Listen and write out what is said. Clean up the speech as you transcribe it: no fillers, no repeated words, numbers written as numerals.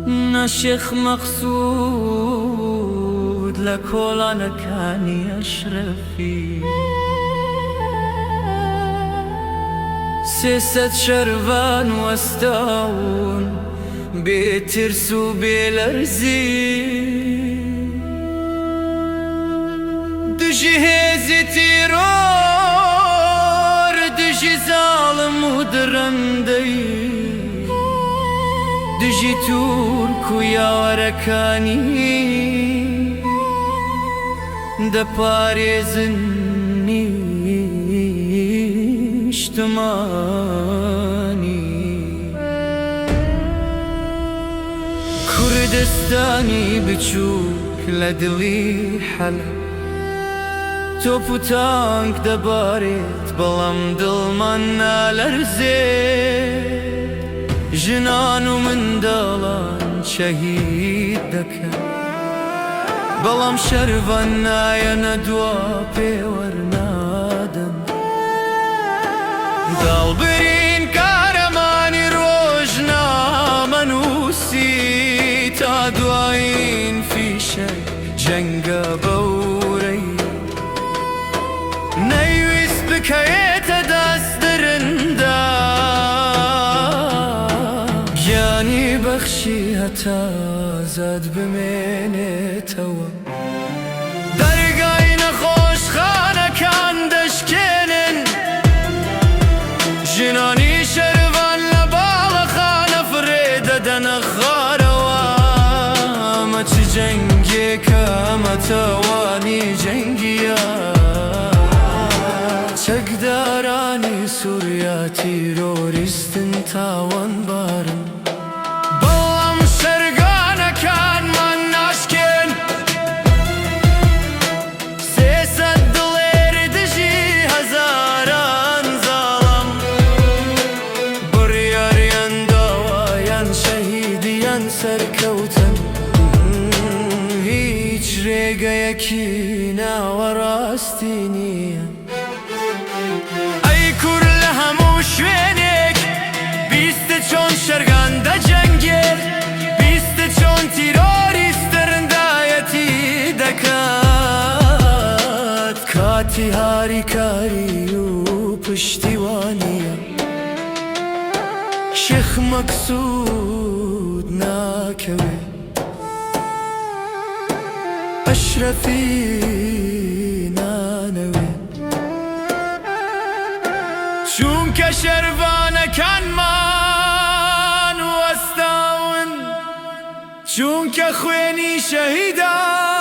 نشيخ مقصود لكل أنا كان أشرفي سيست شرفان واستاون بترسو بالأرزي دجي هزي تيرور دجي ظالم ودرندي دجي توركو يا وركاني دا باريزني اجتماني كردستاني بتشوك لدلي حلب توپ و تانک دەبارێت بەڵام دڵمان نالەرزێت ژنان و منداڵان شەهید دەکەن بەڵام شەرڤان نایەنە دوا پێوەرنادەن داڵبرین کارەمانی ڕۆژنامە نووسی تا دوایین فیشەی جەنگە بەورەی نەیویست بکەوێتە دەستدرندا گیانی بەخشی هەتا زاد بمێنێتەوە دەرگای نەخۆشخانەکان دەشکێنن ژنانی شەرڤان لە باڵەخانە فرێ دەدەنە خارەوە ئەمە چ جەنگێکە ئەمە تاوانی جەنگیە چەکدارانی سووریا تیرۆریستن تاوانبارن بەڵام شەرگانەکانمان ناشکێن سێسەد دڵێر دژی هەزاران زاڵم بڕیاریان داوایان شەهیدیان سەرکەوتن هیچ ڕێگەیەکی ناوەڕاستی نییە شوێنێک بیستە چۆن شەرگان دەجەنگێت بیستە چۆن تیرۆریست دەرەندایەتی دەکات کاتی هاریکاری و پشتیوانیە شێخ مەقسوود ناکەوێت ئەشرەفی نانەوێت چونکە شەرڤانەکانمان وەستاون چونکە خوێنی شەهیدان